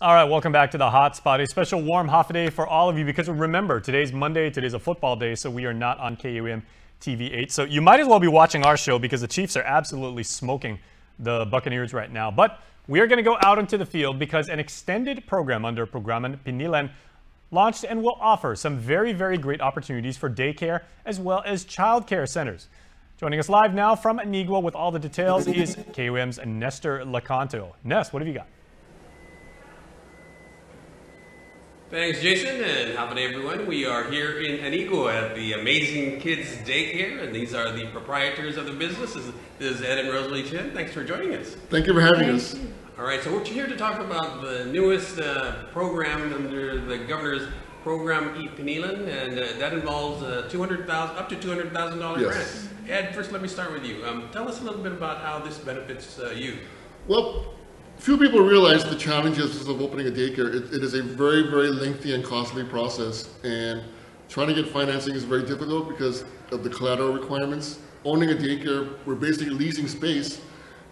All right, welcome back to the Hot Spot. A special warm half day for all of you because remember, today's Monday, today's a football day, so we are not on KUM TV 8. So you might as well be watching our show because the Chiefs are absolutely smoking the Buccaneers right now. But we are going to go out into the field because an extended program under Programan Pinilan launched and will offer some very, very great opportunities for daycare as well as childcare centers. Joining us live now from Jigo with all the details is KUM's Nestor Lacanto. Nest, what have you got? Thanks, Jason, and half a day, everyone. We are here in Jigo at the Amazing Kids Daycare, and these are the proprietors of the business. This is Ed and Rosalie Chan. Thanks for joining us. Thank you for having us. All right, so we're here to talk about the newest program under the governor's program, Aide Pinilan, and that involves up to $200,000 Yes. grant. Ed, first let me start with you. Tell us a little bit about how this benefits you. Well, few people realize the challenges of opening a daycare. It is a very, very lengthy and costly process, and trying to get financing is very difficult because of the collateral requirements. Owning a daycare, we're basically leasing space,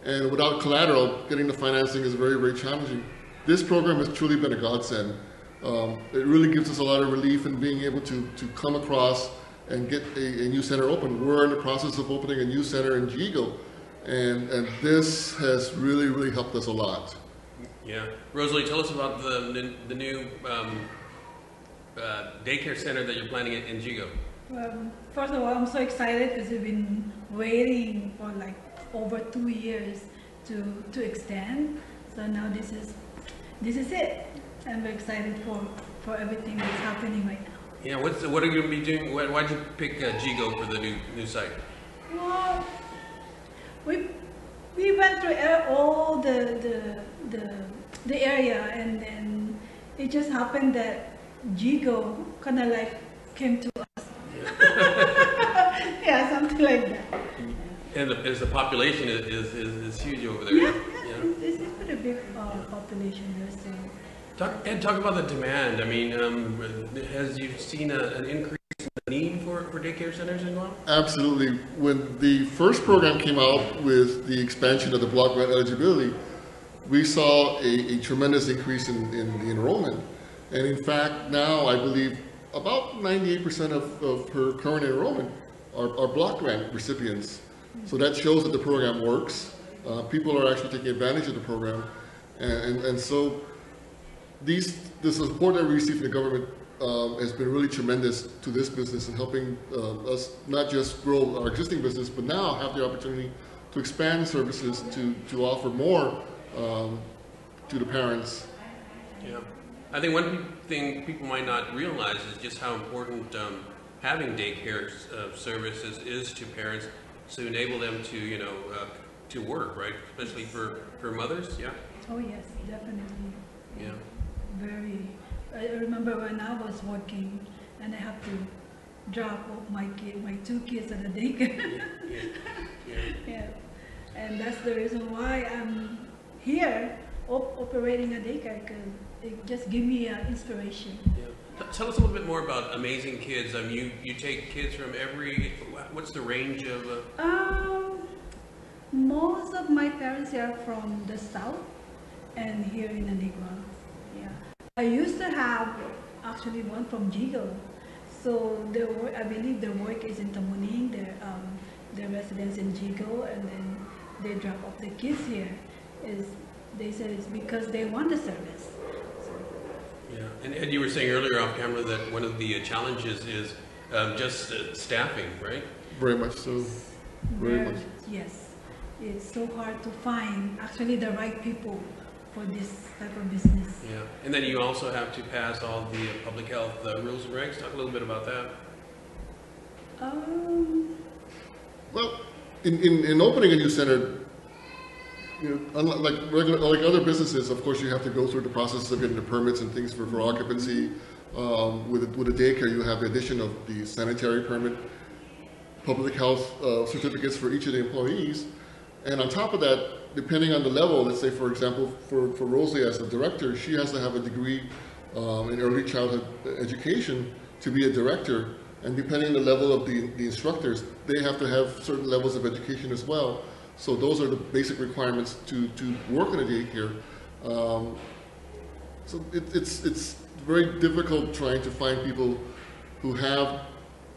and without collateral, getting the financing is very, very challenging. This program has truly been a godsend. It really gives us a lot of relief in being able to come across and get a new center open. We're in the process of opening a new center in Jigo. And this has really, really helped us a lot. Yeah. Rosalie, tell us about the new daycare center that you're planning in Jigo. Well, first of all, I'm so excited because we've been waiting for like over 2 years to extend. So now this is it. I'm very excited for everything that's happening right now. Yeah. What are you going to be doing? Why did you pick Jigo for the new site? Well, we went through all the area, and then it just happened that Jigo kind of like came to us. Yeah, something like that. And the population is huge over there. Yeah. It's pretty big population there. So. Talk about the demand. I mean, has you seen an increase in the need for daycare centers in Guam? Absolutely. When the first program came out with the expansion of the block grant eligibility, we saw a tremendous increase in the enrollment. And in fact, now I believe about 98% of her current enrollment are block grant recipients. So that shows that the program works. People are actually taking advantage of the program. And so the support that we receive from the government has been really tremendous to this business and helping us not just grow our existing business, but now have the opportunity to expand services to offer more to the parents. Yeah, I think one thing people might not realize is just how important having daycare services is to parents to enable them to to work, right? Especially for mothers. Yeah. Oh yes, definitely. Yeah. Very. I remember when I was working and I have to drop off my 2 kids at the daycare. Yeah. And that's the reason why I'm here operating a daycare, because it just gives me inspiration. Yeah. Tell us a little bit more about Amazing Kids. You take kids from what's the range of? Most of my parents are from the south and here in Antigua. Yeah. I used to have actually one from Jigo, so I believe their work is in Tamuning, their residence in Jigo, and then they drop off the kids here. They said it's because they want the service. So. Yeah, and you were saying earlier off camera that one of the challenges is just staffing, right? Very much so. Very much. Yes, it's so hard to find actually the right people for this type of business. Yeah, and then you also have to pass all the public health rules and regs. Talk a little bit about that. Well, in opening a new center, like other businesses, of course, you have to go through the process of getting the permits and things for occupancy. With a daycare, you have the addition of the sanitary permit, public health certificates for each of the employees, and on top of that, depending on the level, let's say, for example, for Rosalie as a director, she has to have a degree in early childhood education to be a director. And depending on the level of the instructors, they have to have certain levels of education as well. So those are the basic requirements to work in a daycare. So it's very difficult trying to find people who have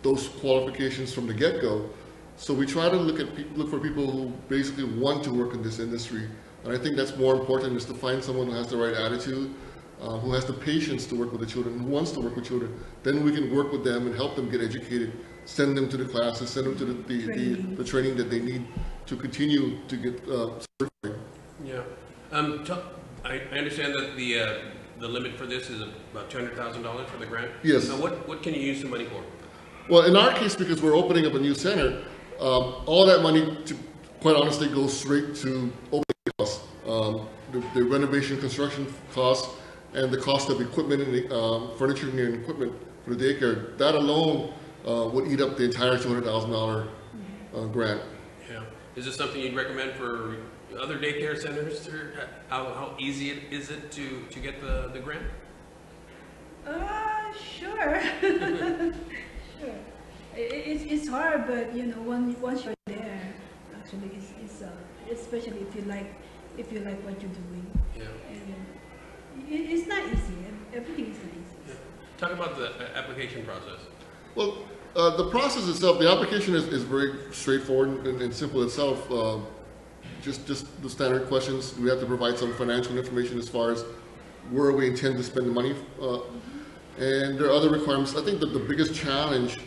those qualifications from the get-go. So we try to look for people who basically want to work in this industry. And I think that's more important, is to find someone who has the right attitude, who has the patience to work with the children, who wants to work with children. Then we can work with them and help them get educated, send them to the classes, send them to the training that they need to continue to get certified. Yeah. I understand that the limit for this is about $200,000 for the grant? Yes. What can you use the money for? Well, in our case, because we're opening up a new center, all that money, quite honestly, goes straight to opening costs, the renovation, construction costs, and the cost of equipment and furniture and equipment for the daycare. That alone would eat up the entire $200,000 grant. Yeah. Is this something you'd recommend for other daycare centers? How easy is it to get the grant? Sure. Sure. It's hard, but once you're there, actually, it's especially if you like what you're doing. Yeah. And it's not easy. Everything is not easy. Yeah. Talk about the application process. Well, the process itself, the application is very straightforward and simple itself. Just the standard questions. We have to provide some financial information as far as where we intend to spend the money. And there are other requirements. I think that the biggest challenge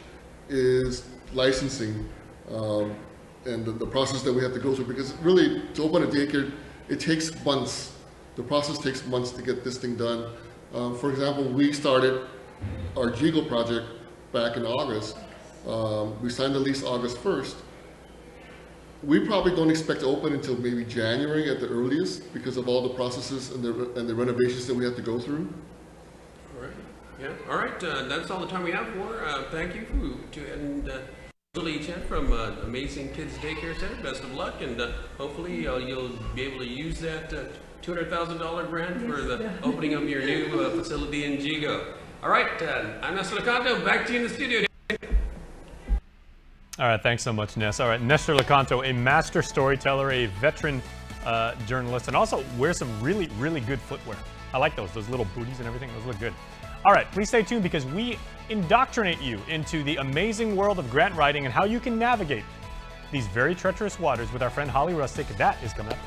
is licensing and the process that we have to go through, because really, to open a daycare, it takes months. The process takes months to get this thing done. For example, we started our Jigo project back in August. We signed the lease August 1st. We probably don't expect to open until maybe January at the earliest, because of all the processes and the renovations that we have to go through. All right. Yeah. All right. That's all the time we have for. Thank you to Rosalie Chan from Amazing Kids Daycare Center. Best of luck, and hopefully you'll be able to use that $200,000 grant for the opening of your new facility in Jigo. All right. I'm Nestor back to you in the studio. All right, thanks so much, Ness. All right, Nestor, a master storyteller, a veteran journalist, and also wears some really, really good footwear. I like those little booties and everything. Those look good. All right, please stay tuned, because we indoctrinate you into the amazing world of grant writing and how you can navigate these very treacherous waters with our friend Holly Rustic. That is coming up.